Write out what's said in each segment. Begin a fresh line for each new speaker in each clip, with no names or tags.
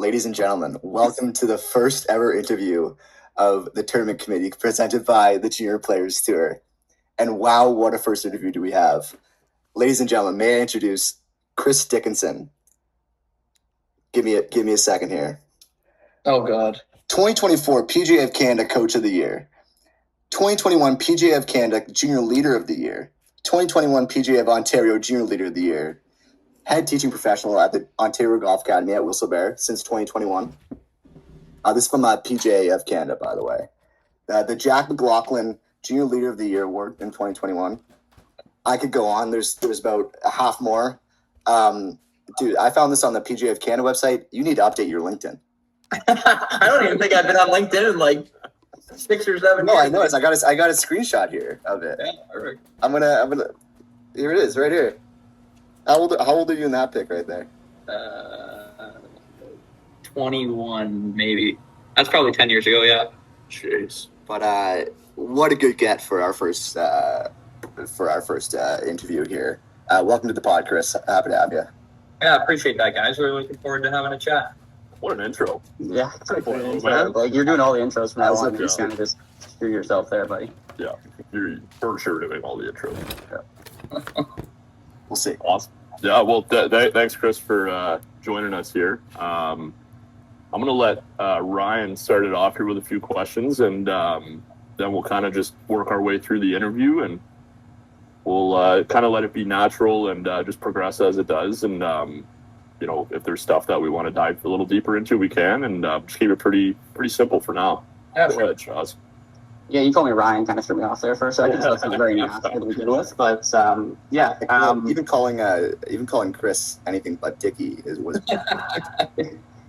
ladies and gentlemen, welcome to the first ever interview of the tournament committee presented by the Junior Players Tour. And wow, what a first interview do we have. Ladies and gentlemen, may I introduce Chris Dickenson. Give me a second here.
Oh, God.
2024 PGA of Canada Coach of the Year. 2021 PGA of Canada Junior Leader of the Year. 2021 PGA of Ontario Junior Leader of the Year. Head teaching professional at the Ontario Golf Academy at Whistlebear since 2021. This is from PGA of Canada, by the way. The Jack McLaughlin Junior Leader of the Year award in 2021. I could go on. There's about a half more. Dude, I found this on the PGA of Canada website. You need to update your LinkedIn.
I don't even think I've been on LinkedIn in like 6 or 7 years.
No, I know. I got a screenshot here of it.
Yeah, perfect.
I'm gonna. Here it is, right here. How old are you in that pic right there?
21 maybe. That's probably 10 years ago. Yeah.
Jeez. But what a good get for our first interview here. Welcome to the pod, Chris. Happy to have you.
Yeah, appreciate that, guys. We're looking forward to having a chat.
What an intro.
Yeah.
Man.
Like, you're doing all the intros from now
That's
on.
a
You just
job.
kind of just screw yourself there, buddy.
Yeah, you're for sure doing all the intros. Yeah.
We'll see.
Awesome. Yeah, well, thanks, Chris, for joining us here. I'm going to let Ryan start it off here with a few questions, and then we'll kind of just work our way through the interview, and we'll kind of let it be natural and just progress as it does. And, you know, if there's stuff that we want to dive a little deeper into, we can, and just keep it pretty simple for now.
Yeah,
Go ahead, Chaz.
Yeah, you called me Ryan, kind of threw me off there for a second, so it's not very nasty to begin with. But, yeah.
Even calling Chris anything but Dickie was.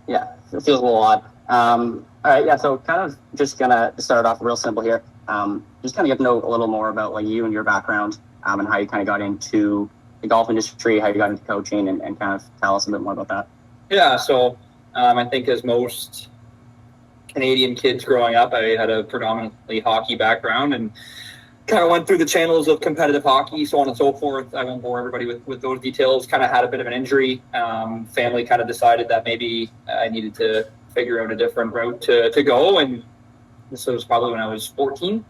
Yeah, it feels a little odd. All right, yeah, so kind of just going to start off real simple here. Just kind of get to know a little more about like you and your background and how you kind of got into the golf industry, how you got into coaching, and kind of tell us a bit more about that.
Yeah, so I think as most Canadian kids growing up, I had a predominantly hockey background and kind of went through the channels of competitive hockey, so on and so forth. I won't bore everybody with those details. Kind of had a bit of an injury. Family kind of decided that maybe I needed to figure out a different route to go, and this was probably when I was 14.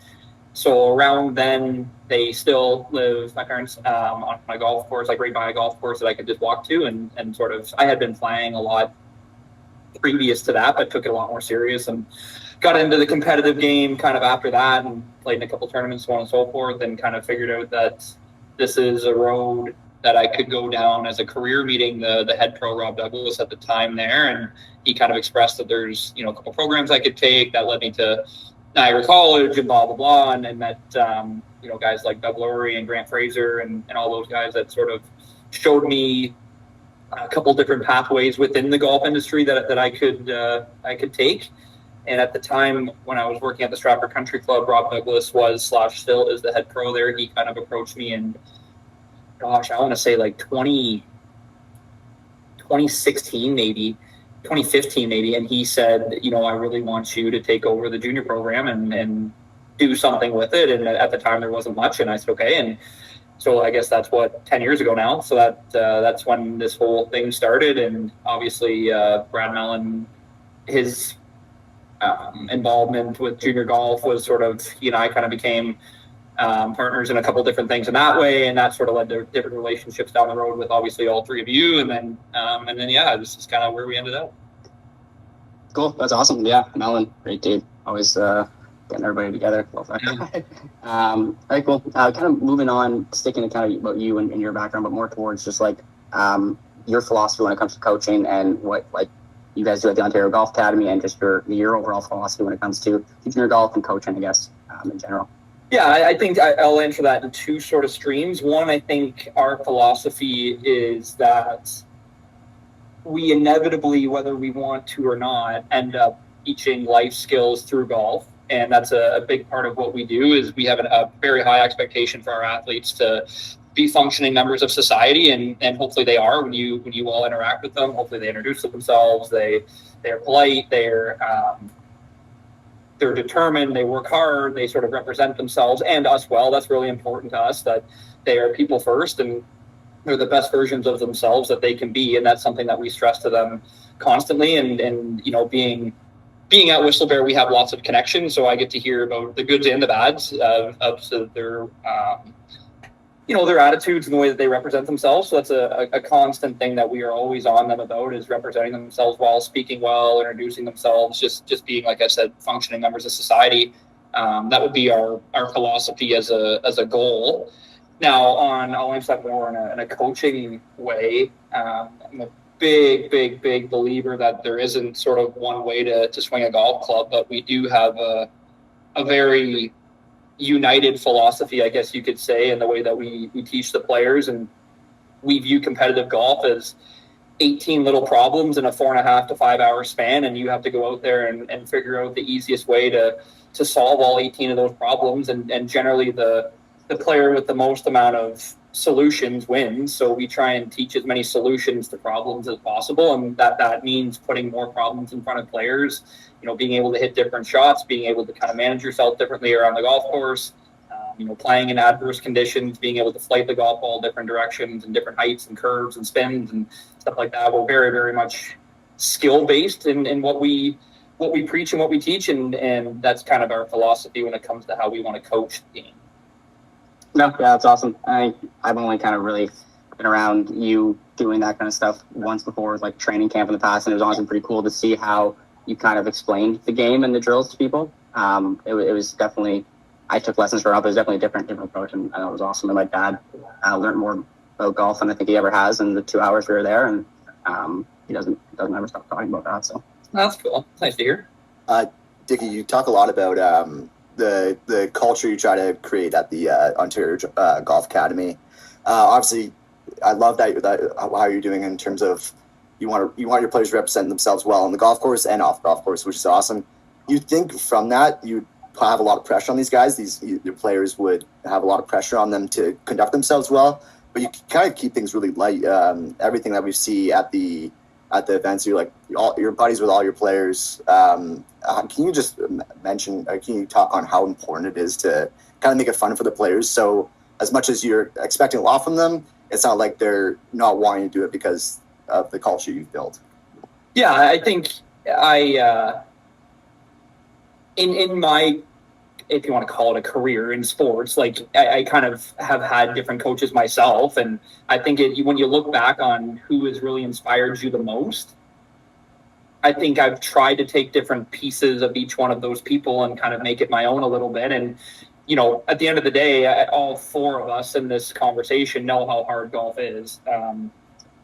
So around then, they still live, my parents, on my golf course, like right by a golf course that I could just walk to, and sort of, I had been playing a lot previous to that, but took it a lot more serious and got into the competitive game kind of after that, and played in a couple tournaments, so on and so forth, and kind of figured out that this is a road that I could go down as a career, meeting the head pro, Rob Douglas, at the time there. And he kind of expressed that there's, you know, a couple programs I could take that led me to Niagara College and blah, blah, blah. And met, you know, guys like Doug Lowry and Grant Fraser and all those guys that sort of showed me a couple different pathways within the golf industry that I could take. And at the time when I was working at the Stratford Country Club, Rob Douglas still is the head pro there. He kind of approached me, and gosh, I want to say like 2016 maybe, 2015 maybe. And he said, you know, I really want you to take over the junior program and do something with it. And at the time there wasn't much. And I said, okay. And so I guess that's 10 years ago now. So that's when this whole thing started. And obviously Brad Mellon, his involvement with junior golf was sort of, you know, I kind of became partners in a couple different things in that way, and that sort of led to different relationships down the road with obviously all three of you, and then yeah, this is kind of where we ended up.
Cool, that's awesome. Yeah, Melon, great dude. Always getting everybody together. Love that guy. All right, cool. Kind of moving on, sticking to kind of about you and your background, but more towards just like your philosophy when it comes to coaching and what like you guys do at the Ontario Golf Academy, and just your overall philosophy when it comes to junior golf and coaching, I guess, in general.
Yeah, I think I'll answer that in two sort of streams. One, I think our philosophy is that we inevitably, whether we want to or not, end up teaching life skills through golf. And that's a big part of what we do. Is we have a very high expectation for our athletes to be functioning members of society, and hopefully they are when you all interact with them. Hopefully they introduce themselves, they're polite, they're determined, they work hard, they sort of represent themselves and us well. That's really important to us, that they are people first. And they're the best versions of themselves that they can be, and that's something that we stress to them constantly. And you know, being at Whistle Bear, we have lots of connections, so I get to hear about the goods and the bads of their you know, their attitudes and the way that they represent themselves. So that's a constant thing that we are always on them about, is representing themselves well, speaking well, introducing themselves, just being, like I said, functioning members of society. That would be our philosophy as a goal. Now, I'll answer that more in a coaching way. I'm a big believer that there isn't sort of one way to swing a golf club, but we do have a very united philosophy, I guess you could say, in the way that we teach the players. And we view competitive golf as 18 little problems in a 4.5 to 5 hour span, and you have to go out there and figure out the easiest way to solve all 18 of those problems. And generally the player with the most amount of solutions wins. So we try and teach as many solutions to problems as possible, and that means putting more problems in front of players, you know, being able to hit different shots, being able to kind of manage yourself differently around the golf course, you know, playing in adverse conditions, being able to flight the golf ball different directions and different heights and curves and spins and stuff like that. We're very much skill based in what we preach and what we teach, and that's kind of our philosophy when it comes to how we want to coach the game.
No, yeah, that's awesome. I've only kind of really been around you doing that kind of stuff once before, like training camp in the past, and it was honestly pretty cool to see how you kind of explained the game and the drills to people. It was definitely, I took lessons from it. It was definitely a different approach, and I thought it was awesome. And my dad learned more about golf than I think he ever has in the 2 hours we were there, and he doesn't ever stop talking about that. So
that's cool. It's nice to hear.
Dickie, you talk a lot about the culture you try to create at the Ontario Golf Academy. Obviously, I love that how you're doing in terms of you want your players to represent themselves well on the golf course and off the golf course, which is awesome. You think from that you have a lot of pressure on these guys. Your players would have a lot of pressure on them to conduct themselves well, but you kind of keep things really light. Everything that we see at the events, you're buddies with all your players. Can you just mention? Can you talk on how important it is to kind of make it fun for the players? So as much as you're expecting a lot from them, it's not like they're not wanting to do it because of the culture you've built.
Yeah, I think in my, if you want to call it a career in sports, like I kind of have had different coaches myself, and I think when you look back on who has really inspired you the most, I think I've tried to take different pieces of each one of those people and kind of make it my own a little bit. And you know, at the end of the day, all four of us in this conversation know how hard golf is.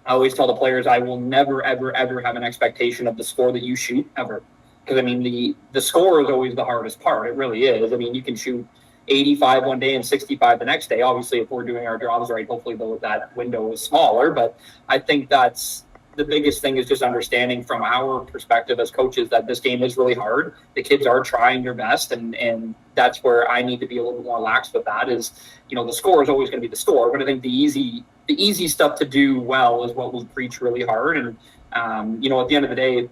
I always tell the players, I will never, ever have an expectation of the score that you shoot, ever. Because, I mean, the score is always the hardest part. It really is. I mean, you can shoot 85 one day and 65 the next day. Obviously, if we're doing our jobs right, hopefully that window is smaller. But I think that's the biggest thing, is just understanding from our perspective as coaches that this game is really hard. The kids are trying their best, and that's where I need to be a little bit more lax with that. Is, you know, the score is always going to be the score, but I think the easy stuff to do well is what we preach really hard. And you know, at the end of the day,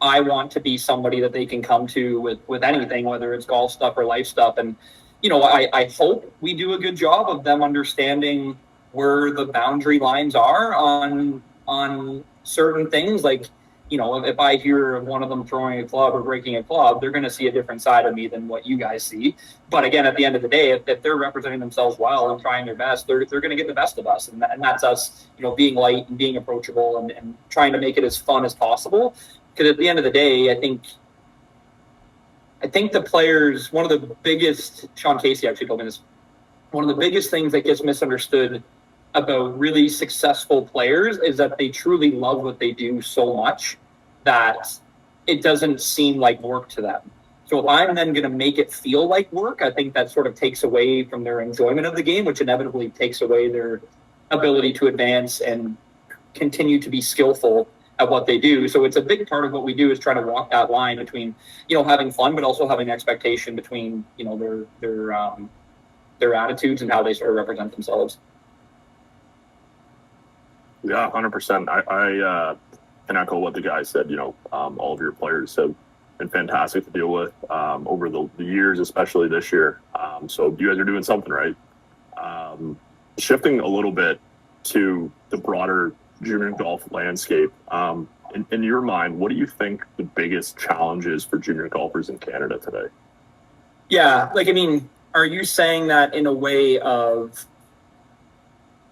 I want to be somebody that they can come to with anything, whether it's golf stuff or life stuff. And you know, I hope we do a good job of them understanding where the boundary lines are on certain things. Like, you know, if I hear of one of them throwing a club or breaking a club, they're going to see a different side of me than what you guys see. But again, at the end of the day, if they're representing themselves well and trying their best, they're going to get the best of us. And that's us, you know, being light and being approachable and trying to make it as fun as possible. Because at the end of the day, I think the players, one of the biggest, Sean Casey actually told me this, one of the biggest things that gets misunderstood about really successful players is that they truly love what they do so much that it doesn't seem like work to them. So if I'm then going to make it feel like work, I think that sort of takes away from their enjoyment of the game, which inevitably takes away their ability to advance and continue to be skillful at what they do. So it's a big part of what we do, is try to walk that line between, you know, having fun, but also having expectation between, you know, their attitudes and how they sort of represent themselves.
Yeah, 100%. I can echo what the guy said. You know, all of your players have been fantastic to deal with over the years, especially this year. So you guys are doing something right. Shifting a little bit, to the broader junior golf landscape. In your mind, what do you think the biggest challenge is for junior golfers in Canada today?
Yeah, like, I mean, are you saying that in a way of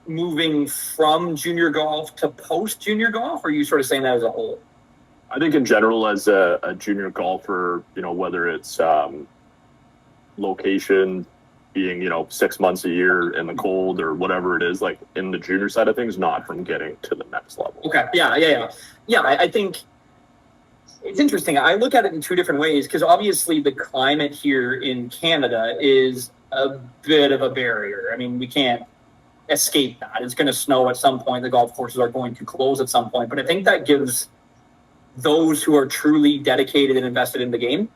moving from junior golf to post-junior golf, or are you sort of saying that as a whole?
I think in general, as a junior golfer, whether it's location, being 6 months a year in the cold or whatever it is, like in the junior side of things, not from getting to the next level.
Okay, yeah. I think it's interesting. I look at it in two different ways, because obviously the climate here in Canada is a bit of a barrier. I mean, we can't escape that. It's going to snow at some point. The golf courses are going to close at some point. But I think that gives those who are truly dedicated and invested in the game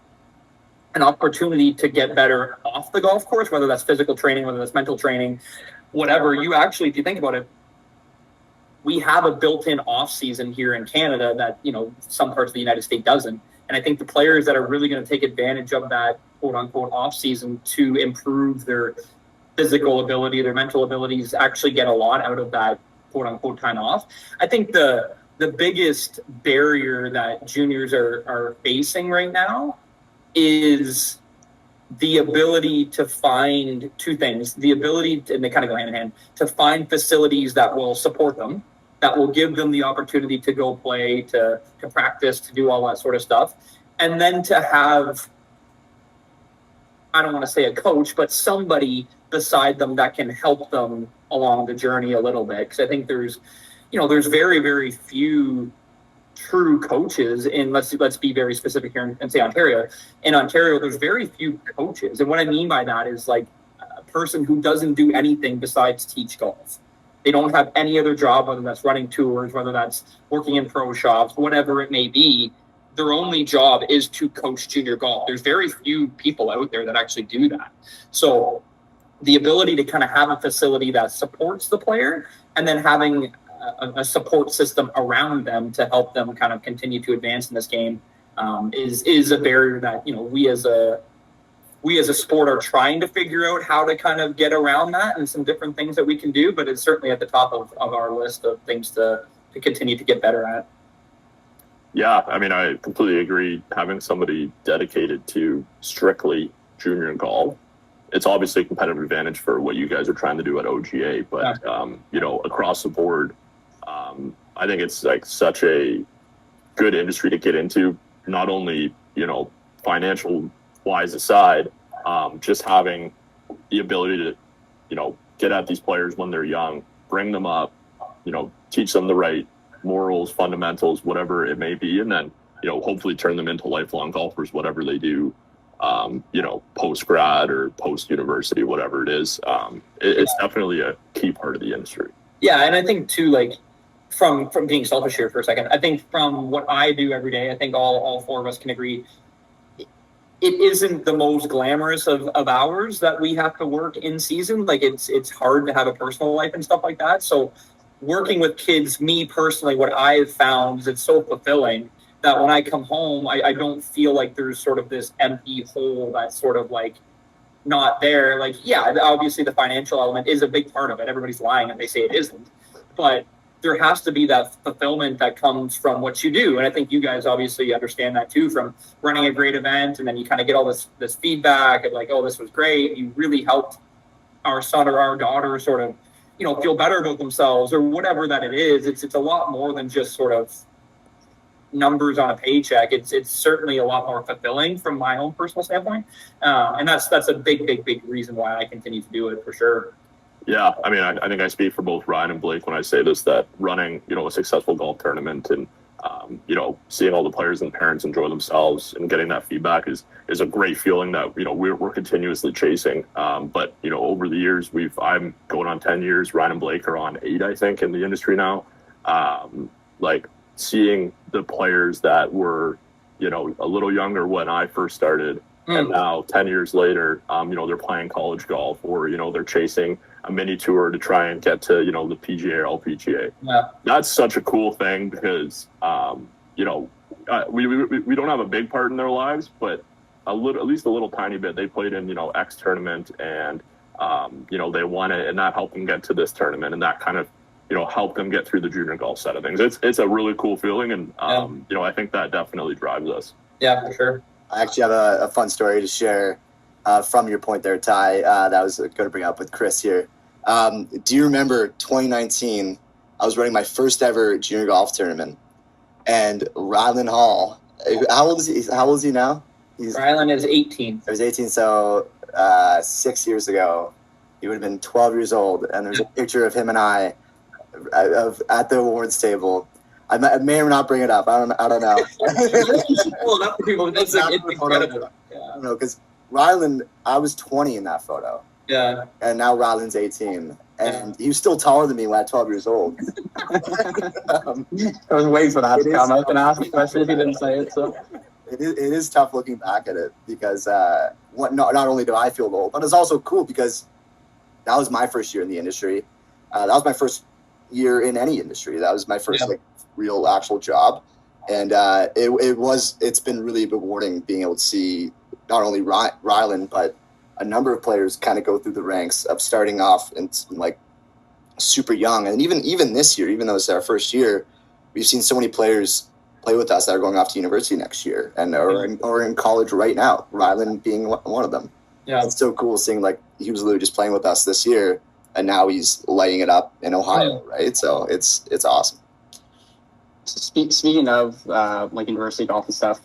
an opportunity to get better off the golf course, whether that's physical training, whether that's mental training, whatever. You actually, if you think about it, we have a built-in off season here in Canada that, some parts of the United States doesn't. And I think the players that are really going to take advantage of that quote unquote off season to improve their physical ability, their mental abilities, actually get a lot out of that quote unquote time off. I think the biggest barrier that juniors are facing right now is the ability to find two things. The ability, and they kind of go hand in hand, to find facilities that will support them, that will give them the opportunity to go play, to practice, to do all that sort of stuff. And then to have, I don't want to say a coach, but somebody beside them that can help them along the journey a little bit. Because I think there's very, very few true coaches in, let's be very specific here and say Ontario. In Ontario, there's very few coaches. And what I mean by that is like a person who doesn't do anything besides teach golf. They don't have any other job, whether that's running tours, whether that's working in pro shops, whatever it may be. Their only job is to coach junior golf. There's very few people out there that actually do that. So the ability to kind of have a facility that supports the player and then having a support system around them to help them kind of continue to advance in this game is a barrier that we as a sport are trying to figure out how to kind of get around that, and some different things that we can do, but it's certainly at the top of our list of things to continue to get better at.
Yeah, I mean, I completely agree. Having somebody dedicated to strictly junior golf, it's obviously a competitive advantage for what you guys are trying to do at OGA, but across the board, I think it's like such a good industry to get into, not only, financial wise aside, just having the ability to, get at these players when they're young, bring them up, teach them the right morals, fundamentals, whatever it may be, and then, hopefully turn them into lifelong golfers, whatever they do, post grad or post university, whatever it is. It's definitely a key part of the industry.
Yeah, and I think too, like from being selfish here for a second, I think from what I do every day, I think all four of us can agree, it isn't the most glamorous of hours that we have to work in season. Like it's hard to have a personal life and stuff like that. So working with kids, me personally, what I've found is it's so fulfilling that when I come home, I don't feel like there's sort of this empty hole that's sort of like not there. Like, yeah, obviously the financial element is a big part of it. Everybody's lying if they say it isn't. But there has to be that fulfillment that comes from what you do. And I think you guys obviously understand that too, from running a great event. And then you kind of get all this feedback of like, oh, this was great. You really helped our son or our daughter sort of, feel better about themselves or whatever that it is. It's a lot more than just sort of numbers on a paycheck. It's certainly a lot more fulfilling from my own personal standpoint. And that's a big reason why I continue to do it, for sure.
Yeah, I mean, I think I speak for both Ryan and Blake when I say this, that running, a successful golf tournament and, seeing all the players and parents enjoy themselves and getting that feedback is a great feeling that, we're continuously chasing. But, over the years, I'm going on 10 years, Ryan and Blake are on 8, I think, in the industry now. Seeing the players that were, a little younger when I first started, and now 10 years later, they're playing college golf or, they're chasing a mini tour to try and get to, the PGA or LPGA. Yeah. That's such a cool thing because, we don't have a big part in their lives, but at least a little tiny bit. They played in, X tournament and, they won it, and that helped them get to this tournament. And that kind of help them get through the junior golf side of things. It's a really cool feeling, and I think that definitely drives us.
Yeah, for sure.
I actually have a fun story to share from your point there, Ty, that I was going to bring up with Chris here. Do you remember 2019? I was running my first ever junior golf tournament, and Ryland Hall. How old is he? How old is he now?
Ryland is 18.
He was 18, so 6 years ago, he would have been 12 years old. And there's a picture of him and I at the awards table. I may or not bring it up. I don't know.
Well, enough for people. It's incredible.
I don't know, because Ryland, I was 20 in that photo.
Yeah.
And now Ryland's 18. And he was still taller than me when I was 12 years old.
I was waiting for that to come. I was going to ask a question if you didn't say it. So
it is tough looking back at it because not only do I feel old, but it's also cool because that was my first year in the industry. That was my first year in any industry. That was my first real actual job, and it's been really rewarding being able to see not only Ryland but a number of players kind of go through the ranks of starting off and like super young, and even this year, even though it's our first year, we've seen so many players play with us that are going off to university next year and or in college right now. Ryland being one of them. Yeah, it's so cool seeing like he was literally just playing with us this year, and now he's lighting it up in Ohio, right? So it's awesome.
Speaking of like university golf and stuff,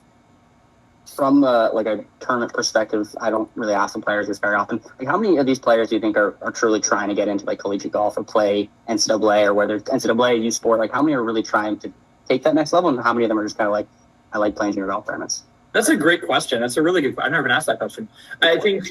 from like a tournament perspective, I don't really ask the players this very often. Like, how many of these players do you think are truly trying to get into like collegiate golf or play NCAA, or whether NCAA, youth sport? Like, how many are really trying to take that next level, and how many of them are just kind of like, I like playing junior golf tournaments?
That's a great question. That's a really good. I've never been asked that question. I think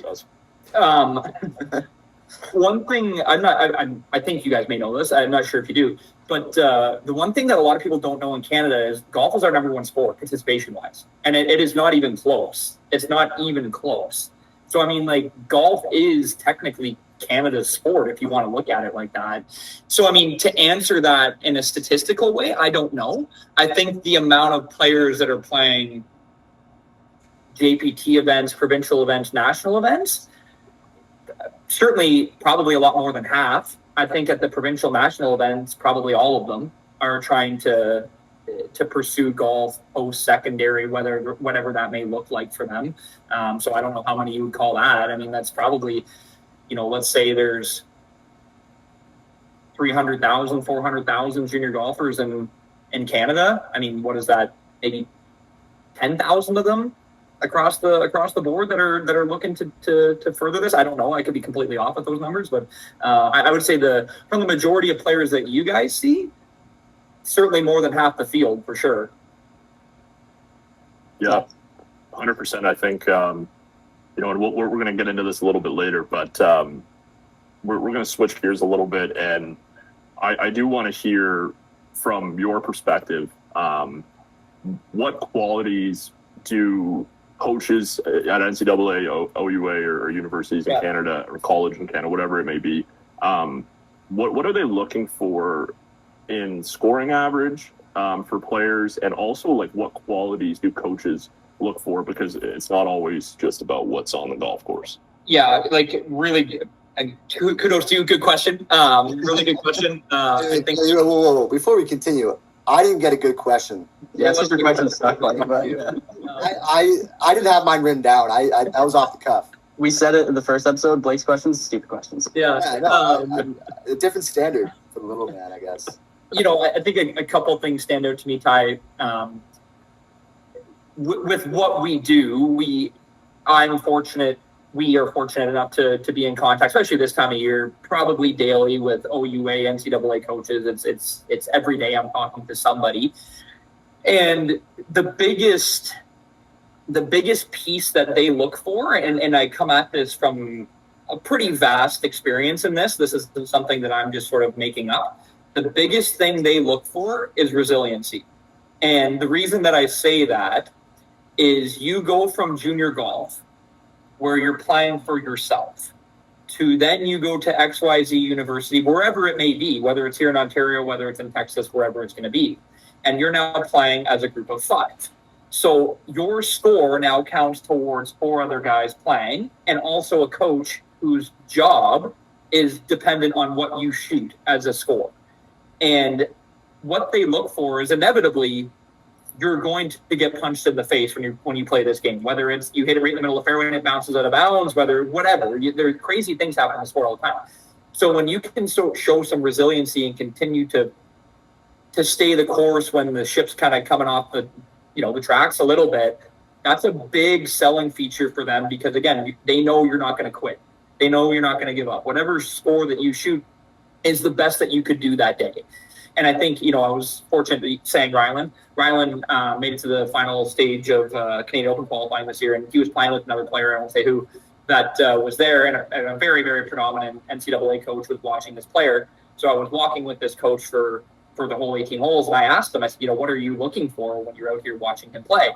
one thing I think you guys may know this. I'm not sure if you do, but the one thing that a lot of people don't know in Canada is golf is our number one sport participation-wise, and it is not even close. It's not even close. So I mean, like, golf is technically Canada's sport if you want to look at it like that. So I mean, to answer that in a statistical way, I don't know. I think the amount of players that are playing JPT events, provincial events, national events, certainly probably a lot more than half. I think at the provincial national events, probably all of them are trying to pursue golf post-secondary, whatever that may look like for them. So I don't know how many you would call that. I mean, that's probably, let's say there's 300,000, 400,000 junior golfers in Canada. I mean, what is that? Maybe 10,000 of them across the board that are looking to further this. I don't know. I could be completely off with those numbers, but I would say from the majority of players that you guys see, certainly more than half the field for sure.
Yeah, 100%. I think and we're going to get into this a little bit later, but we're going to switch gears a little bit, and I do want to hear from your perspective, what qualities do coaches at NCAA, OUA, or universities in Canada, or college in Canada, whatever it may be, what are they looking for in scoring average for players, and also like what qualities do coaches look for, because it's not always just about what's on the golf course?
Yeah, like really, kudos to you. Good question. Really good question. I think.
Whoa. Before we continue, I didn't get a good question.
Yeah, it's your question stuck.
I didn't have mine written down. I was off the cuff.
We said it in the first episode. Blake's questions, stupid questions.
Yeah,
a different standard for the little man, I guess.
I think a couple things stand out to me, Ty. With what we do, we are fortunate enough to be in contact, especially this time of year, probably daily with OUA, NCAA coaches. It's every day I'm talking to somebody. And the biggest piece that they look for, and I come at this from a pretty vast experience in this isn't something that I'm just sort of making up. The biggest thing they look for is resiliency. And the reason that I say that is you go from junior golf, where you're playing for yourself, to then you go to XYZ University, wherever it may be, whether it's here in Ontario, whether it's in Texas, wherever it's going to be. And you're now playing as a group of 5. So your score now counts towards 4 other guys playing, and also a coach whose job is dependent on what you shoot as a score. And what they look for is inevitably you're going to get punched in the face when you play this game, whether it's you hit it right in the middle of the fairway and it bounces out of bounds, whether whatever. There are crazy things happen in the sport all the time. So when you can show some resiliency and continue to stay the course when the ship's kind of coming off the tracks a little bit, that's a big selling feature for them, because again, they know you're not going to quit. They know you're not going to give up. Whatever score that you shoot is the best that you could do that day. And I think, I was fortunate saying Rylan. Rylan made it to the final stage of Canadian Open qualifying this year, and he was playing with another player, I won't say who, that was there, and a very, very predominant NCAA coach was watching this player. So I was walking with this coach for the whole 18 holes, and I asked him, I said, what are you looking for when you're out here watching him play?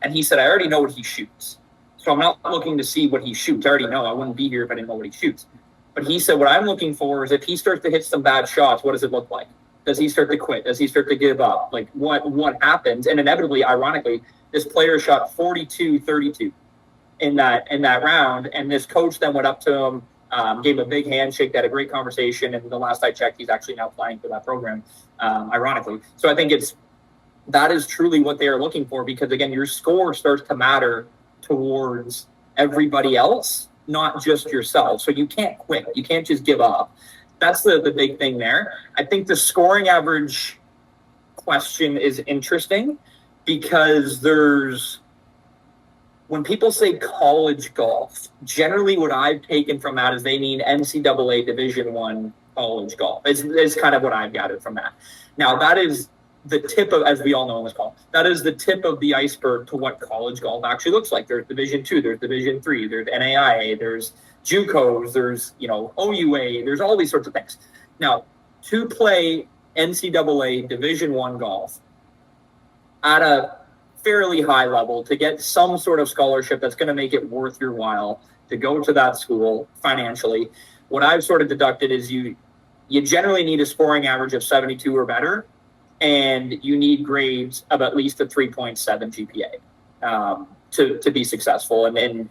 And he said, I already know what he shoots. So I'm not looking to see what he shoots. I already know. I wouldn't be here if I didn't know what he shoots. But he said, what I'm looking for is if he starts to hit some bad shots, what does it look like? Does he start to quit? Does he start to give up? Like what happens? And inevitably, ironically, this player shot 42-32 in that round. And this coach then went up to him, gave him a big handshake, had a great conversation. And the last I checked, he's actually now playing for that program, ironically. So I think that is truly what they are looking for, because again, your score starts to matter towards everybody else, not just yourself. So you can't quit. You can't just give up. That's the big thing there. I think the scoring average question is interesting, because when people say college golf, generally what I've taken from that is they mean NCAA Division I college golf. Is kind of what I've gathered from that. Now, that is the tip of, as we all know in this call, that is the tip of the iceberg to what college golf actually looks like. There's Division II, there's Division III, there's NAIA, there's JUCOs, there's OUA, there's all these sorts of things. Now, to play NCAA Division I golf at a fairly high level, to get some sort of scholarship that's going to make it worth your while to go to that school financially, what I've sort of deducted is you generally need a scoring average of 72 or better, and you need grades of at least a 3.7 GPA to be successful. And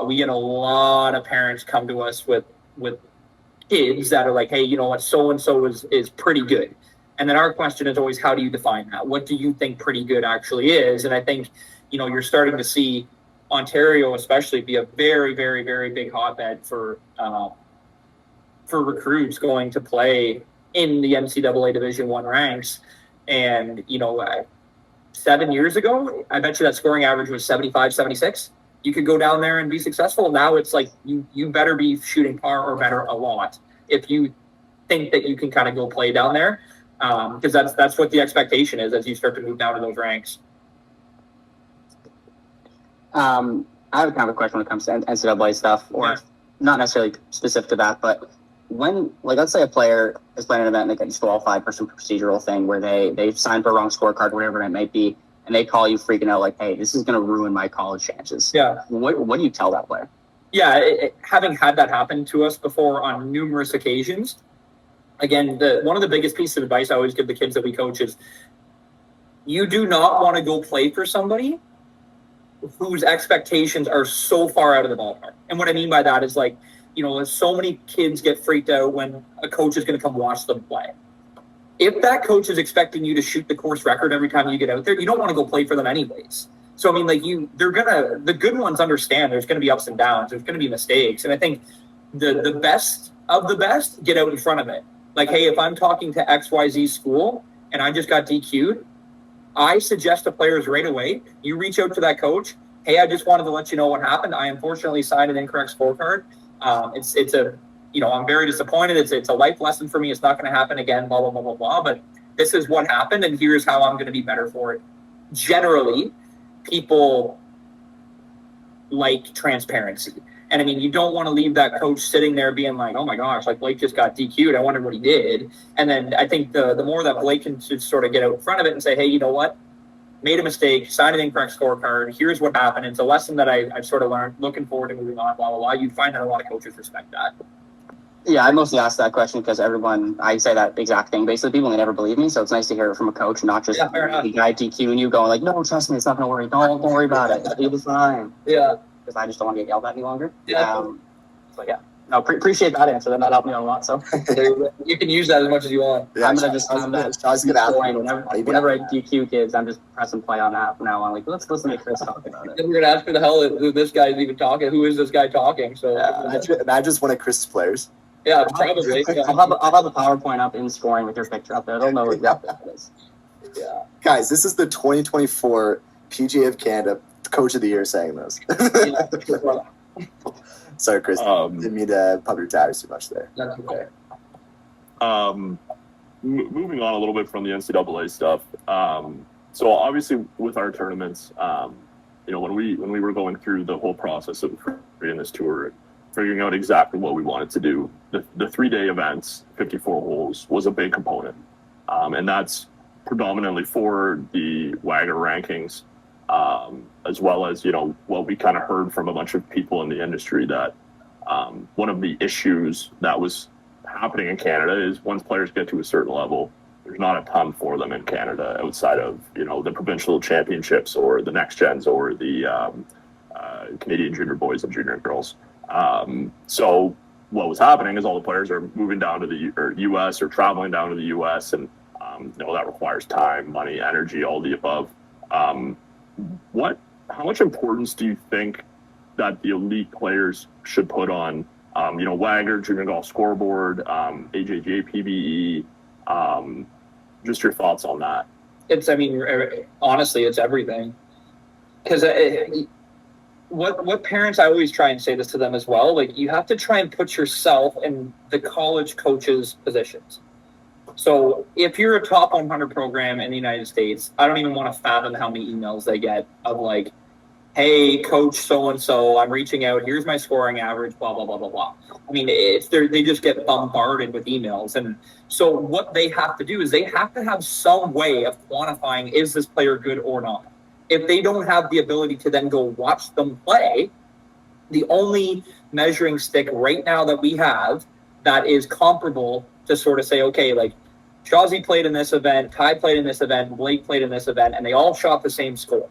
we get a lot of parents come to us with kids that are like, hey, so-and-so is pretty good. And then our question is always, how do you define that? What do you think pretty good actually is? And I think, you're starting to see Ontario especially be a very, very, very big hotbed for recruits going to play in the NCAA Division I ranks. And, 7 years ago, I bet you that scoring average was 75, 76. You could go down there and be successful. Now it's like you better be shooting par or better a lot if you think that you can kind of go play down there, because that's what the expectation is as you start to move down to those ranks.
I have kind of a question when it comes to NCAA stuff, or not necessarily specific to that, but when, let's say a player is playing an event and they get disqualified for some procedural thing where they signed for a wrong scorecard, whatever it might be, and they call you freaking out like, hey, this is going to ruin my college chances.
Yeah.
What do you tell that player?
Yeah, having had that happen to us before on numerous occasions, again, one of the biggest pieces of advice I always give the kids that we coach is you do not want to go play for somebody whose expectations are so far out of the ballpark. And what I mean by that is so many kids get freaked out when a coach is going to come watch them play. If that coach is expecting you to shoot the course record every time you get out there, you don't want to go play for them anyways. So, the good ones understand there's going to be ups and downs. There's going to be mistakes. And I think the best of the best get out in front of it. Like, hey, if I'm talking to XYZ school and I just got DQ'd, I suggest to players right away, you reach out to that coach. Hey, I just wanted to let you know what happened. I unfortunately signed an incorrect scorecard. I'm very disappointed. It's a life lesson for me. It's not going to happen again, blah, blah, blah, blah, blah. But this is what happened, and here's how I'm going to be better for it. Generally, people like transparency. And you don't want to leave that coach sitting there being like, oh my gosh, Blake just got DQ'd. I wonder what he did. And then I think the more that Blake can just sort of get out in front of it and say, hey, you know what? Made a mistake, signed an incorrect scorecard. Here's what happened. It's a lesson that I've sort of learned. Looking forward to moving on, blah, blah, blah. You'd find that a lot of coaches respect that.
Yeah, I mostly asked that question because I say that exact thing. Basically, people never believe me, so it's nice to hear it from a coach, not just the guy DQing you going like, no, trust me, it's not going to worry. Don't worry about it. It'll be fine.
Yeah.
Because I just don't want to get yelled at any longer.
Yeah.
So, yeah. No, appreciate that answer. That helped me out a lot. So
You can use that as much as you want.
Yeah,
I'm gonna just have that.
I was gonna ask
going.
you,
Whenever I DQ kids, I'm just pressing play on that from now on. Like, let's listen to Chris talk about it.
And we're gonna ask who the hell who this guy's even talking. Who is this guy talking? So
imagine just one of Chris's players.
yeah, probably. Yeah.
I'll have a PowerPoint up in scoring with your picture up there. They'll know exactly what it is.
Yeah.
Guys, this is the 2024 PGA of Canada Coach of the Year saying this. Sorry, Chris. Didn't mean to pump your tires too much there.
That's okay.
Moving on a little bit from the NCAA stuff. So obviously with our tournaments, when we were going through the whole process of creating this tour, figuring out exactly what we wanted to do, the 3-day events, 54 holes, was a big component, and that's predominantly for the WAGR rankings, as well as what we kind of heard from a bunch of people in the industry that one of the issues that was happening in Canada is once players get to a certain level, there's not a ton for them in Canada outside of the provincial championships or the next gens or the Canadian junior boys and junior girls. So what was happening is all the players are moving down to the U.S. or traveling down to the U.S. and that requires time, money, energy, all the above. How much importance do you think that the elite players should put on, WAGR, Junior Golf Scoreboard, AJJ, PBE? Just your thoughts on that.
Honestly, it's everything. Because what parents, I always try and say this to them as well, like you have to try and put yourself in the college coaches' positions. So if you're a top 100 program in the United States, I don't even want to fathom how many emails they get of like, hey, coach so-and-so, I'm reaching out. Here's my scoring average, blah, blah, blah, blah, blah. They just get bombarded with emails. And so what they have to do is they have to have some way of quantifying, is this player good or not? If they don't have the ability to then go watch them play, the only measuring stick right now that we have that is comparable to sort of say, okay, like Shawzy played in this event, Ty played in this event, Blake played in this event, and they all shot the same score.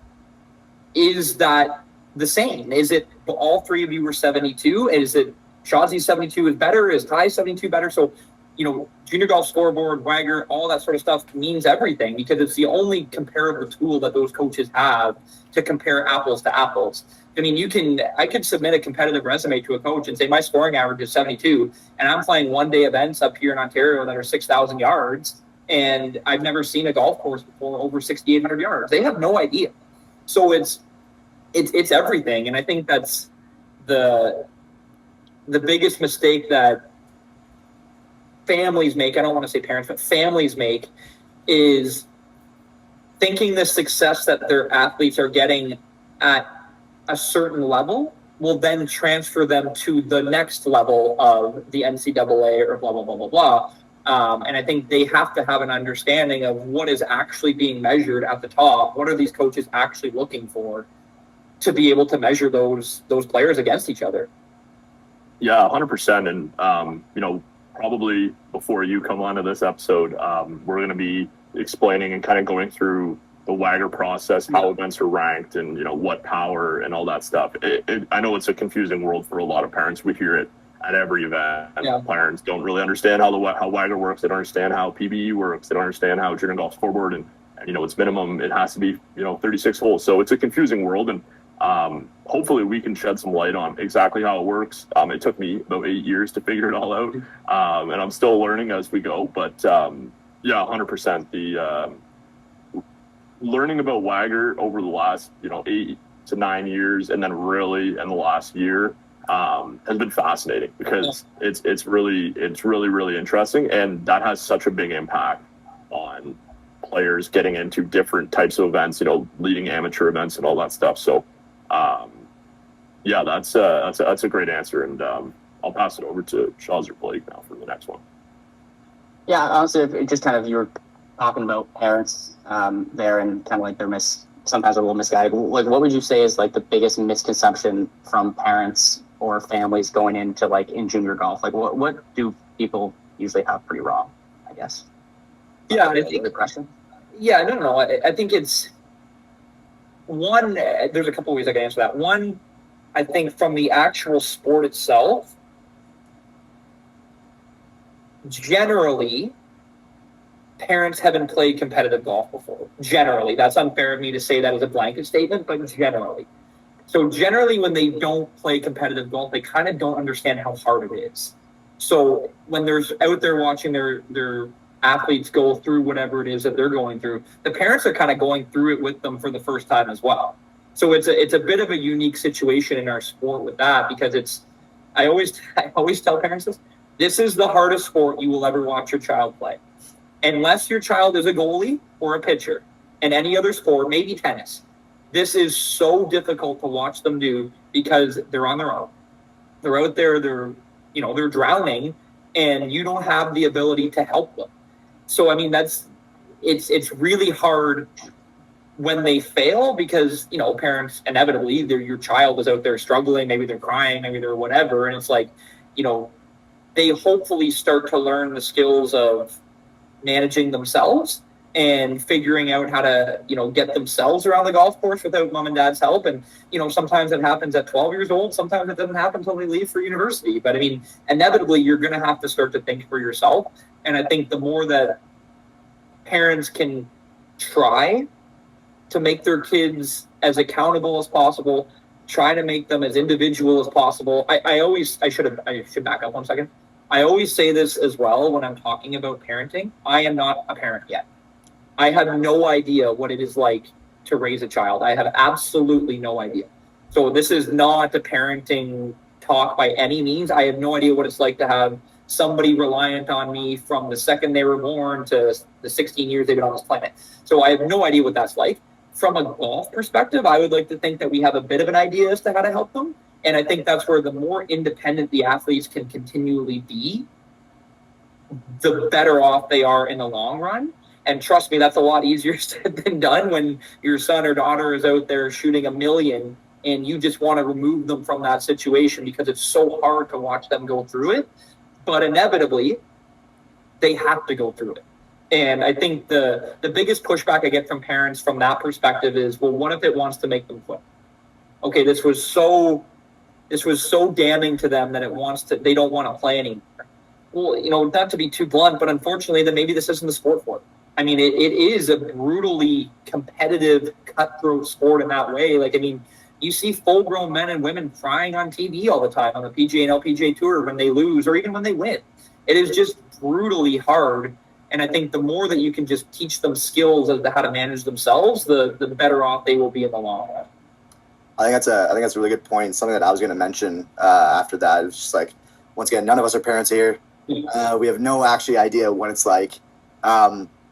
Is that the same? Is it all three of you were 72? Is it Shawzy 72 is better? Is Ty 72 better? So, Junior Golf Scoreboard, WAGR, all that sort of stuff means everything because it's the only comparable tool that those coaches have to compare apples to apples. I could submit a competitive resume to a coach and say my scoring average is 72, and I'm playing one-day events up here in Ontario that are 6,000 yards, and I've never seen a golf course before over 6,800 yards. They have no idea. So it's everything, and I think that's the biggest mistake that families make. I don't want to say parents, but families make is thinking the success that their athletes are getting at a certain level will then transfer them to the next level of the NCAA or blah, blah, blah, blah, blah. And I think they have to have an understanding of what is actually being measured at the top. What are these coaches actually looking for to be able to measure those players against each other?
Yeah, 100%. And, probably before you come onto this episode, we're going to be explaining and kind of going through the WAGR process, how events are ranked and, what power and all that stuff. I know it's a confusing world for a lot of parents. We hear it at every event.
Yeah.
Parents don't really understand how WAGR works. They don't understand how PBE works. They don't understand how Junior Golf Scoreboard and it's minimum. It has to be 36 holes. So it's a confusing world, and hopefully we can shed some light on exactly how it works. It took me about 8 years to figure it all out, and I'm still learning as we go. But 100%. The learning about WAGR over the last 8 to 9 years, and then really in the last year, has been fascinating because it's really interesting, and that has such a big impact on players getting into different types of events, leading amateur events and all that stuff. So that's a great answer, and I'll pass it over to Shawzy or Blake now for the next one.
Yeah, honestly, if just kind of you were talking about parents there and kind of like they're sometimes a little misguided. Like, what would you say is like the biggest misconception from parents or families going into like in junior golf? Like, what do people usually have pretty wrong, I guess?
Yeah, I think
the question.
Yeah, no. I think it's one. There's a couple of ways I can answer that. One, I think from the actual sport itself, generally, parents haven't played competitive golf before. Generally, that's unfair of me to say that as a blanket statement, but generally. So generally, when they don't play competitive golf, they kind of don't understand how hard it is. So when they're out there watching their athletes go through whatever it is that they're going through, the parents are kind of going through it with them for the first time as well. So it's a bit of a unique situation in our sport with that, because I always tell parents this is the hardest sport you will ever watch your child play. Unless your child is a goalie or a pitcher, and any other sport, maybe tennis. This is so difficult to watch them do because they're on their own. They're out there, they're drowning, and you don't have the ability to help them. So, I mean, it's really hard when they fail, because, parents inevitably, your child is out there struggling, maybe they're crying, maybe they're whatever. And it's like, they hopefully start to learn the skills of managing themselves and figuring out how to, get themselves around the golf course without mom and dad's help. And, sometimes it happens at 12 years old. Sometimes it doesn't happen until they leave for university. But I mean, inevitably, you're going to have to start to think for yourself. And I think the more that parents can try to make their kids as accountable as possible, try to make them as individual as possible. I should back up 1 second. I always say this as well when I'm talking about parenting. I am not a parent yet. I have no idea what it is like to raise a child. I have absolutely no idea. So this is not a parenting talk by any means. I have no idea what it's like to have somebody reliant on me from the second they were born to the 16 years they've been on this planet. So I have no idea what that's like. From a golf perspective, I would like to think that we have a bit of an idea as to how to help them. And I think that's where the more independent the athletes can continually be, the better off they are in the long run. And trust me, that's a lot easier said than done when your son or daughter is out there shooting a million and you just want to remove them from that situation because it's so hard to watch them go through it. But inevitably, they have to go through it. And I think the biggest pushback I get from parents from that perspective is, well, what if it wants to make them quit? Okay, this was so damning to them that they don't want to play anymore. Well, not to be too blunt, but unfortunately, then maybe this isn't the sport for it. I mean, it is a brutally competitive, cutthroat sport in that way. Like, I mean, you see full-grown men and women crying on TV all the time on the PGA and LPGA Tour when they lose or even when they win. It is just brutally hard. And I think the more that you can just teach them skills as to how to manage themselves, the better off they will be in the long run.
I think that's a really good point. Something that I was going to mention after that is just like, once again, none of us are parents here. We have no actually idea what it's like.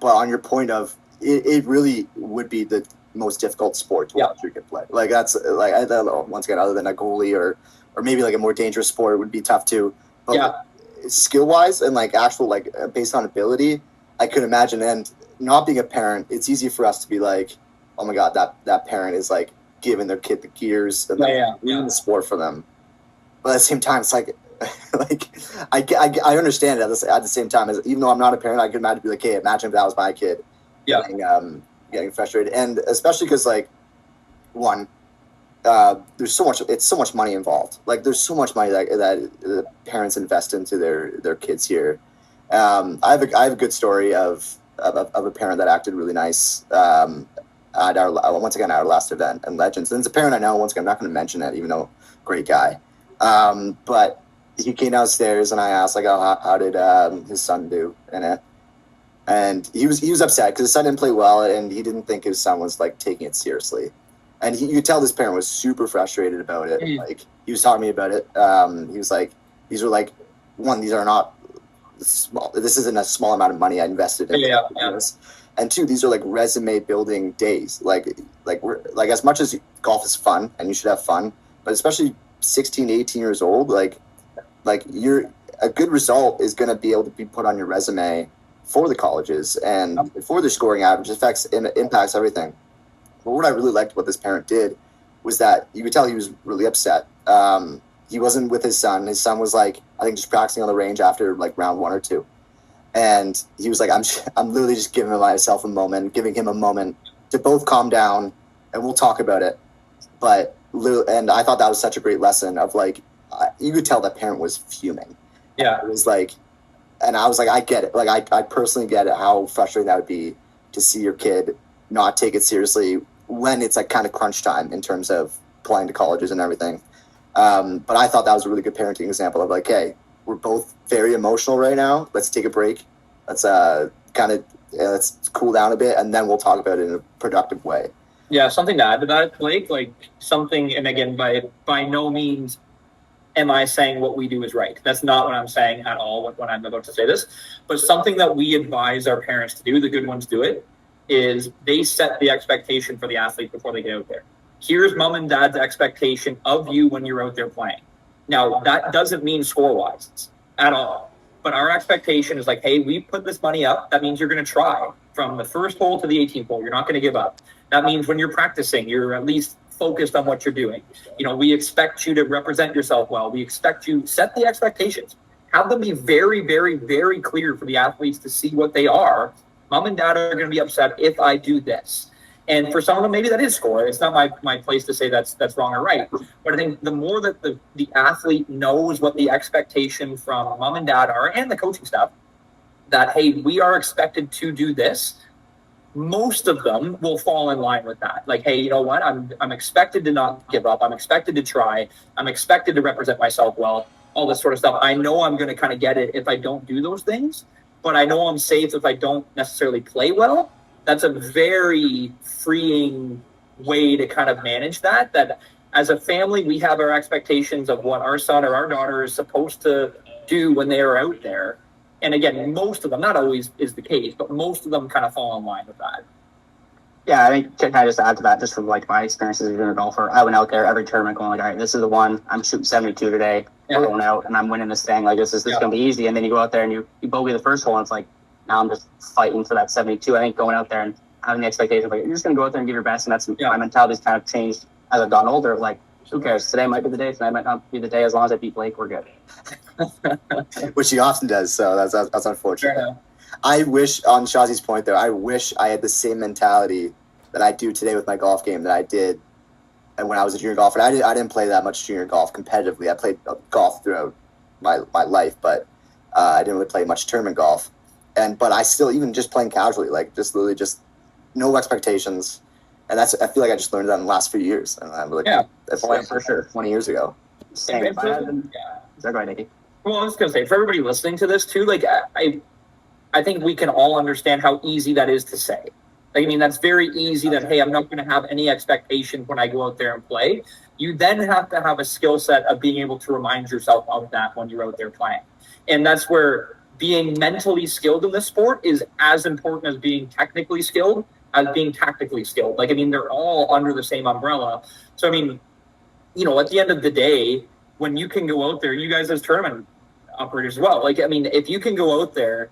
But on your point of it really would be the most difficult sport to watch your kid play. Like that's like I don't know, once again, other than a goalie or maybe like a more dangerous sport, it would be tough too. But skill wise and like actual like based on ability, I could imagine. And not being a parent, it's easy for us to be like, oh my god, that parent is like giving their kid the gears and doing the sport for them. But at the same time, it's like I understand it at the same time, as even though I'm not a parent, I could imagine be like, hey, imagine if that was my kid getting frustrated. And especially because like there's so much money involved. Like there's so much money that parents invest into their kids here. I have a good story of a parent that acted really nice at our last event and Legends. And it's a parent I know. Once again, I'm not going to mention it, even though great guy. But he came downstairs and I asked like, oh, how did his son do in it? And he was upset because his son didn't play well and he didn't think his son was like taking it seriously. And you could tell this parent was super frustrated about it. Like he was talking to me about it. He was like, these are like, one, these are not small. This isn't a small amount of money I invested in this. And two, these are like resume building days. Like as much as golf is fun and you should have fun, but especially 16, 18 years old, like a good result is going to be able to be put on your resume for the colleges and for their scoring average. Impacts everything. But what I really liked what this parent did was that you could tell he was really upset. He wasn't with his son. His son was like, I think just practicing on the range after like round 1 or 2. And he was like, I'm literally just giving myself a moment, giving him a moment to both calm down and we'll talk about it. And I thought that was such a great lesson of like, you could tell that parent was fuming. Yeah. It was like, and I was like, I get it. Like I personally get it, how frustrating that would be to see your kid not take it seriously when it's like kind of crunch time in terms of applying to colleges and everything. But I thought that was a really good parenting example of like, hey, we're both very emotional right now. Let's take a break. Let's let's cool down a bit, and then we'll talk about it in a productive way.
Yeah, something to add to that, Blake, like something, and again, by no means am I saying what we do is right. That's not what I'm saying at all when I'm about to say this. But something that we advise our parents to do, the good ones do it, is they set the expectation for the athlete before they get out there. Here's mom and dad's expectation of you when you're out there playing. Now, that doesn't mean score-wise at all. But our expectation is like, hey, we put this money up. That means you're going to try from the first hole to the 18th hole. You're not going to give up. That means when you're practicing, you're at least focused on what you're doing. We expect you to represent yourself well. We expect you set the expectations. Have them be very, very, very clear for the athletes to see what they are. Mom and dad are going to be upset if I do this. And for some of them, maybe that is score. It's not my place to say that's wrong or right. But I think the more that the athlete knows what the expectation from mom and dad are and the coaching staff, that, hey, we are expected to do this, most of them will fall in line with that. Like, hey, you know what? I'm expected to not give up. I'm expected to try. I'm expected to represent myself well, all this sort of stuff. I know I'm going to kind of get it if I don't do those things, but I know I'm safe if I don't necessarily play well. That's a very freeing way to kind of manage that as a family, we have our expectations of what our son or our daughter is supposed to do when they are out there. And again, most of them, not always is the case, but most of them kind of fall in line with that.
Yeah, I think can I just add to that, just from like my experiences as a golfer, I went out there every tournament going like, all right, this is the one. I'm shooting 72 today. I'm going out and I'm winning this thing. Like this is going to be easy. And then you go out there and you bogey the first hole, and it's like, now I'm just fighting for that 72. I think going out there and having the expectation of like, you're just going to go out there and give your best. And that's my mentality's kind of changed as I've gotten older. Like, who cares? Today might be the day. Tonight might not be the day. As long as I beat Blake, we're good.
Which he often does. So that's unfortunate. I wish, on Shazi's point there, I wish I had the same mentality that I do today with my golf game that I did when I was a junior golfer. I didn't play that much junior golf competitively. I played golf throughout my life, but I didn't really play much tournament golf. But I still, even just playing casually, like just literally just no expectations. And I feel like I just learned that in the last few years. And I'm like, that's for sure 20 years ago.
Same. Go ahead, Nikki.
Well, I was going to say, for everybody listening to this too, like I think we can all understand how easy that is to say. Like, I mean, that's very easy that, hey, I'm not going to have any expectations when I go out there and play. You then have to have a skill set of being able to remind yourself of that when you're out there playing. And that's where being mentally skilled in this sport is as important as being technically skilled as being tactically skilled. Like, I mean, they're all under the same umbrella. So, I mean, at the end of the day, when you can go out there, you guys as tournament operators as well, like, I mean, if you can go out there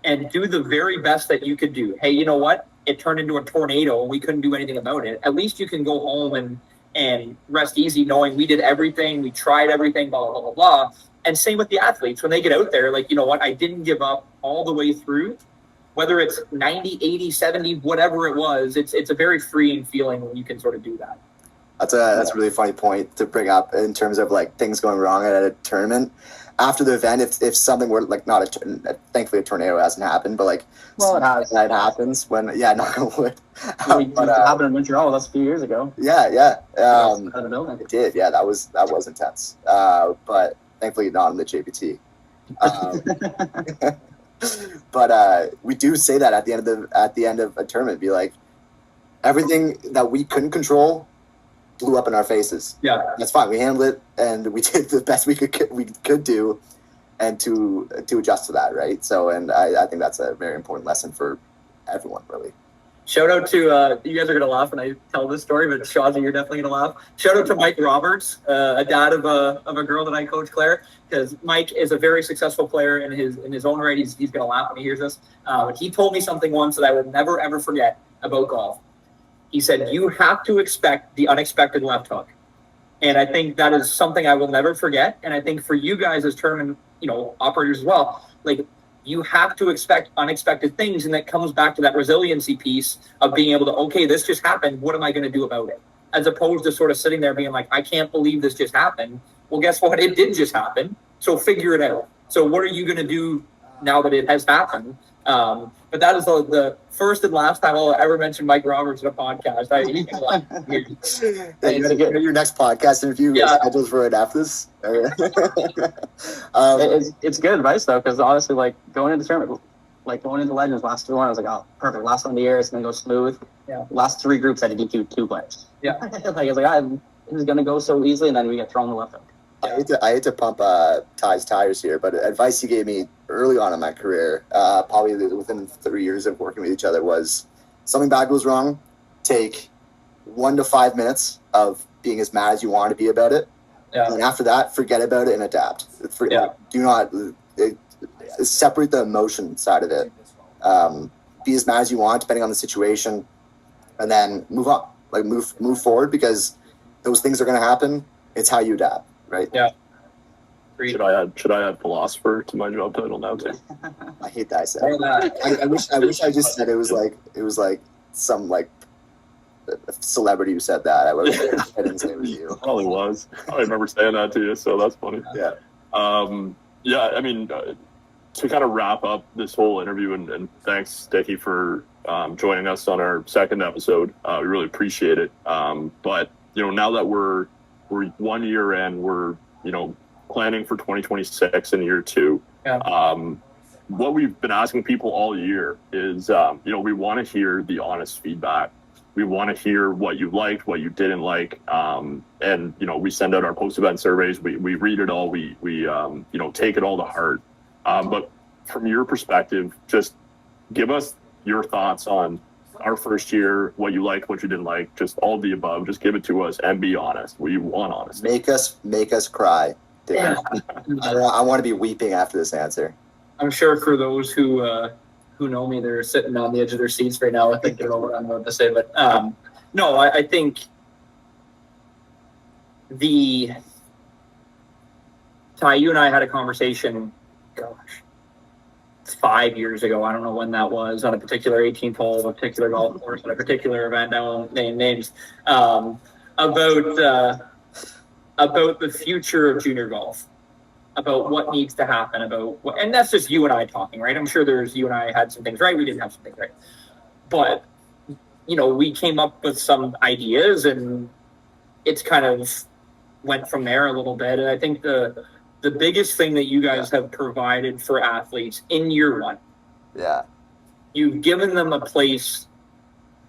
and do the very best that you could do, hey, you know what? It turned into a tornado and we couldn't do anything about it. At least you can go home and rest easy knowing we did everything, we tried everything, blah, blah, blah, blah, blah. And same with the athletes. When they get out there, like, you know what? I didn't give up all the way through. Whether it's 90, 80, 70, whatever it was, it's a very freeing feeling when you can sort of do that.
That's a really funny point to bring up in terms of like things going wrong at a tournament. After the event, if something were like thankfully a tornado hasn't happened, but like
it has.
That happens when knock on wood.
It happened in Montreal. That's a few years ago.
Yeah.
It
did. Yeah, that was intense. But thankfully not in the JPT. But we do say that at the end of a tournament, be like, everything that we couldn't control blew up in our faces.
Yeah,
that's fine. We handled it, and we did the best we could do, and to adjust to that, right? So, and I think that's a very important lesson for everyone, really.
Shout out to you guys are gonna laugh when I tell this story, but Shazi, you're definitely gonna laugh. Shout out to Mike Roberts, a dad of a girl that I coach, Claire, because Mike is a very successful player in his own right. He's gonna laugh when he hears this. But he told me something once that I will never ever forget about golf. He said, you have to expect the unexpected left hook. And I think that is something I will never forget. And I think for you guys as tournament, operators as well, like, you have to expect unexpected things. And that comes back to that resiliency piece of being able to, okay, this just happened. What am I going to do about it? As opposed to sort of sitting there being like, I can't believe this just happened. Well, guess what? It did just happen. So figure it out. So what are you going to do now that it has happened. But that is the first and last time I'll ever mention Mike Roberts in a podcast.
Your next podcast interview is scheduled for right after this.
It's good advice though, because honestly, like going into tournament, like going into Legends last 2-1, I was like, oh, perfect. Last one of the year, it's gonna go smooth.
Yeah.
Last 3 groups I had to DQ 2 players.
Yeah.
Like I was like, this is gonna go so easily, and then we get thrown the left hook.
I hate to pump Ty's tires here, but advice he gave me early on in my career, probably within 3 years of working with each other, was something bad goes wrong, take 1 to 5 minutes of being as mad as you want to be about it, and after that, forget about it and adapt. Do not separate the emotion side of it. Be as mad as you want, depending on the situation, and then move on. Like move forward, because those things are going to happen. It's how you adapt. Right.
Yeah.
Should I add philosopher to my job title now too?
I hate that I said. I wish I just said it was like some like celebrity who said that. I didn't say it was you.
Probably was. I remember saying that to you, so that's funny.
Yeah.
I mean, to kind of wrap up this whole interview, and thanks, Dickie, for joining us on our second episode. We really appreciate it. But now that we're 1 year in, we're planning for 2026 in year 2. What we've been asking people all year is we want to hear the honest feedback. We want to hear what you liked, what you didn't like, and we send out our post-event surveys. We read it all. We take it all to heart. But from your perspective, just give us your thoughts on our first year, what you liked, what you didn't like, just all of the above. Just give it to us and be honest. We want honesty.
Make us cry.
Yeah.
I want to be weeping after this answer.
I'm sure for those who know me, they're sitting on the edge of their seats right now. I think they know what I'm about to say, but no, I think Ty, you and I had a conversation. Gosh, it's 5 years ago. I don't know when that was, on a particular 18th hole of a particular golf course, on a particular event. I won't name names. About the future of junior golf, about what needs to happen, and that's just you and I talking, right? I'm sure you and I had some things right. We didn't have some things right, but we came up with some ideas, and it's kind of went from there a little bit. And I think the biggest thing that you guys have provided for athletes in year 1, you've given them a place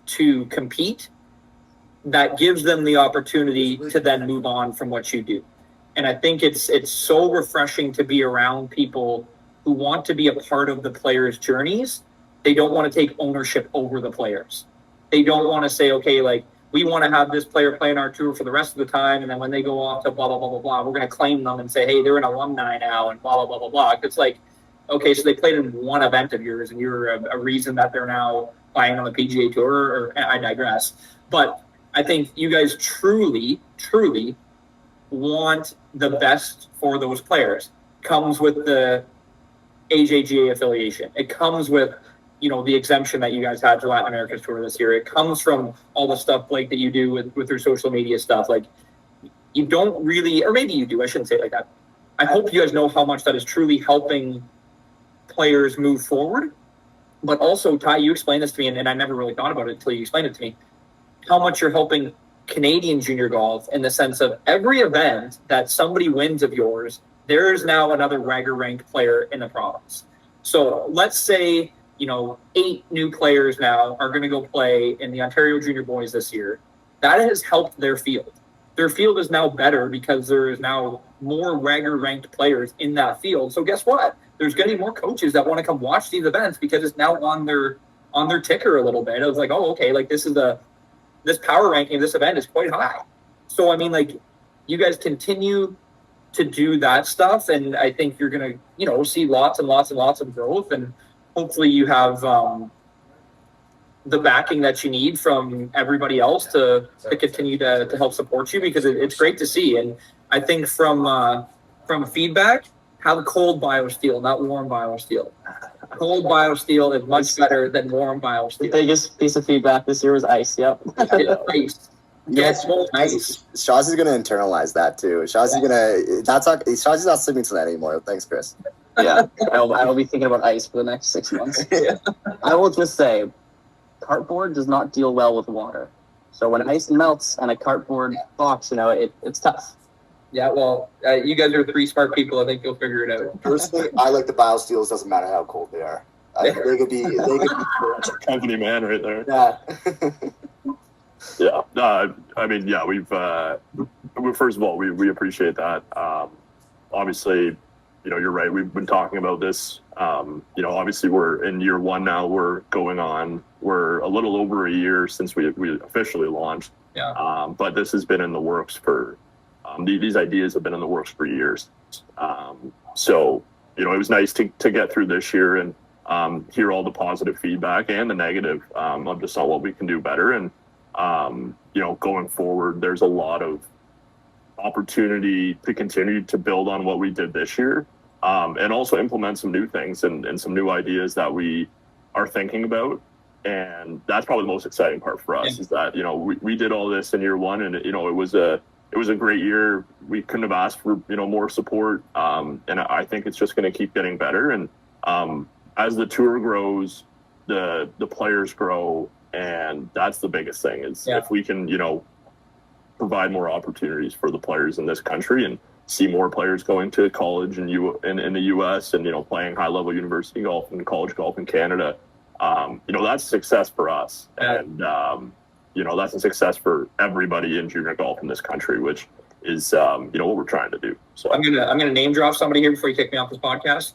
to compete that gives them the opportunity to then move on from what you do. And I think it's so refreshing to be around people who want to be a part of the players' journeys. They don't want to take ownership over the players. They don't want to say, okay, like, we want to have this player play in our tour for the rest of the time, and then when they go off to blah, blah, blah, blah, blah, we're going to claim them and say, hey, they're an alumni now, and blah, blah, blah, blah, blah. It's like, okay, so they played in one event of yours, and you're a reason that they're now playing on the PGA Tour, or I digress. But I think you guys truly, truly want the best for those players. Comes with the AJGA affiliation. It comes with, the exemption that you guys had for Latin America's tour this year. It comes from all the stuff, Blake, that you do with your social media stuff. Like, you don't really, or maybe you do, I shouldn't say it like that. I hope you guys know how much that is truly helping players move forward. But also, Ty, you explained this to me, and I never really thought about it until you explained it to me, how much you're helping Canadian junior golf in the sense of every event that somebody wins of yours, there's now another WAGR ranked player in the province. So let's say, 8 new players now are going to go play in the Ontario Junior Boys this year. That has helped their field. Their field is now better because there is now more WAGR ranked players in that field. So guess what? There's going to be more coaches that want to come watch these events because it's now on their ticker a little bit. I was like, oh, okay, like this power ranking of this event is quite high. So, I mean, like, you guys continue to do that stuff, and I think you're going to, see lots and lots and lots of growth, and hopefully you have the backing that you need from everybody else to continue to help support you, because it's great to see. And I think from feedback, have cold BioSteel, not warm BioSteel. Cold BioSteel is much better than warm BioSteel.
The biggest piece of feedback this year was ice. Yep.
Ice. Yes, ice.
Shazzy's gonna internalize that too. Shazzy's not sleeping tonight anymore. Thanks, Chris.
Yeah, I will be thinking about ice for the next 6 months.
Yeah.
I will just say, cardboard does not deal well with water. So when ice melts on a cardboard box, it's tough.
Yeah, well, you guys are 3 smart people. I think you'll figure it out.
Personally, I like the BioSteels. Doesn't matter how cold they are. They could be.
That's a company man right there.
Yeah.
Yeah. I mean, yeah, first of all, we appreciate that. Obviously, you're right. We've been talking about this. Obviously we're in year 1 now. We're a little over a year since we officially launched.
Yeah.
But this has been in the works for, these ideas have been in the works for years. So, it was nice to get through this year and hear all the positive feedback and the negative of just on what we can do better. And, going forward, there's a lot of opportunity to continue to build on what we did this year, and also implement some new things and some new ideas that we are thinking about. And that's probably the most exciting part for us, is that, we did all this in year 1, and, it was a great year. We couldn't have asked for, more support. And I think it's just going to keep getting better. And as the tour grows, the players grow, and that's the biggest thing is if we can, provide more opportunities for the players in this country and see more players going to college in the US and, playing high level university golf and college golf in Canada. That's success for us. And, that's a success for everybody in junior golf in this country, which is, what we're trying to do. So
I'm gonna name drop somebody here before you take me off this podcast.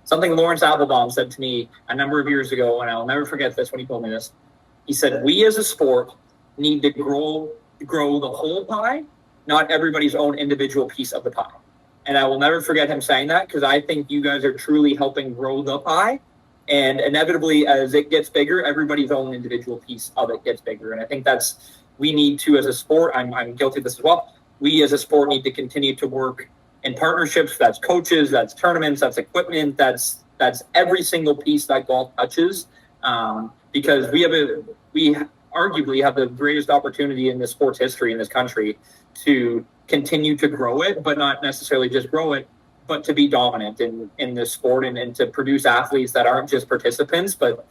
Something Lawrence Applebaum said to me a number of years ago, and I'll never forget this when he told me this. He said, "We as a sport need to grow the whole pie, not everybody's own individual piece of the pie." And I will never forget him saying that, because I think you guys are truly helping grow the pie. And inevitably, as it gets bigger, everybody's own individual piece of it gets bigger. And I think we need to, as a sport, I'm guilty of this as well, we as a sport need to continue to work in partnerships. That's coaches, that's tournaments, that's equipment, that's every single piece that golf touches. Because we arguably have the greatest opportunity in the sports history in this country to continue to grow it, but not necessarily just grow it, but to be dominant in this sport and to produce athletes that aren't just participants, but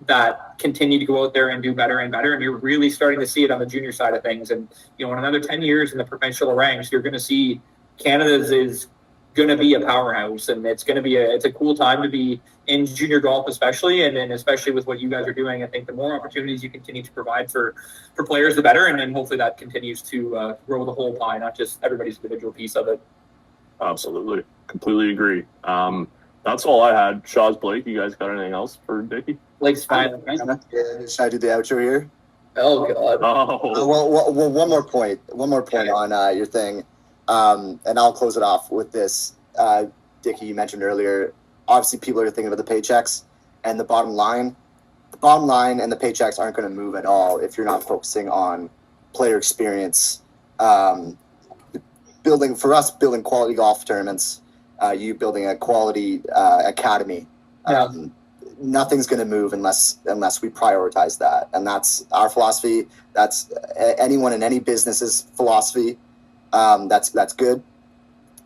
that continue to go out there and do better and better. And you're really starting to see it on the junior side of things. And, in another 10 years in the provincial ranks, you're going to see Canada's is going to be a powerhouse, and it's going to be it's a cool time to be in junior golf, especially, and especially with what you guys are doing. I think the more opportunities you continue to provide for players, the better, and then hopefully that continues to grow the whole pie, not just everybody's individual piece of it.
Absolutely, completely agree. That's all I had. Shaz, Blake, you guys got anything else for Dickie?
Blake's fine.
Should I do the outro here?
Oh God.
Oh.
Well, one more point on your thing, and I'll close it off with this. Dickie, you mentioned earlier, obviously people are thinking about the paychecks and the bottom line. The bottom line and the paychecks aren't going to move at all if you're not focusing on player experience. Building quality golf tournaments, you building a quality academy. Nothing's going to move unless we prioritize that, and that's our philosophy. That's anyone in any business's philosophy. That's good,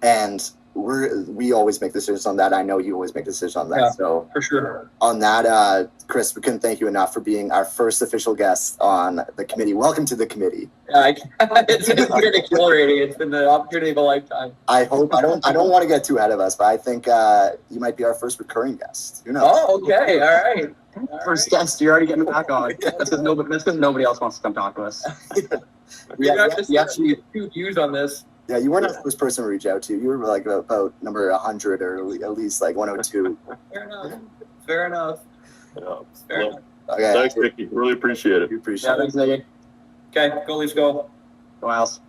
and we always make decisions on that. I know you always make decisions on that. So
for sure.
On that, Chris, we couldn't thank you enough for being our first official guest on the committee. Welcome to the committee.
It's been exhilarating. It's been the opportunity of a lifetime.
I hope I don't want to get too ahead of us, but I think you might be our first recurring guest. Who knows?
Oh, okay, all right.
First guest, you're already getting back on. That's because nobody else wants to come talk to us.
We actually have 2 views on this.
Yeah, you weren't the first person to reach out to. You were like about number 100 or at least like 102.
Fair enough.
Yeah.
Okay.
Thanks, Dickie. Really appreciate it.
We appreciate it.
Thanks, Niggy.
Okay, go Leafs, go.
Go Owls.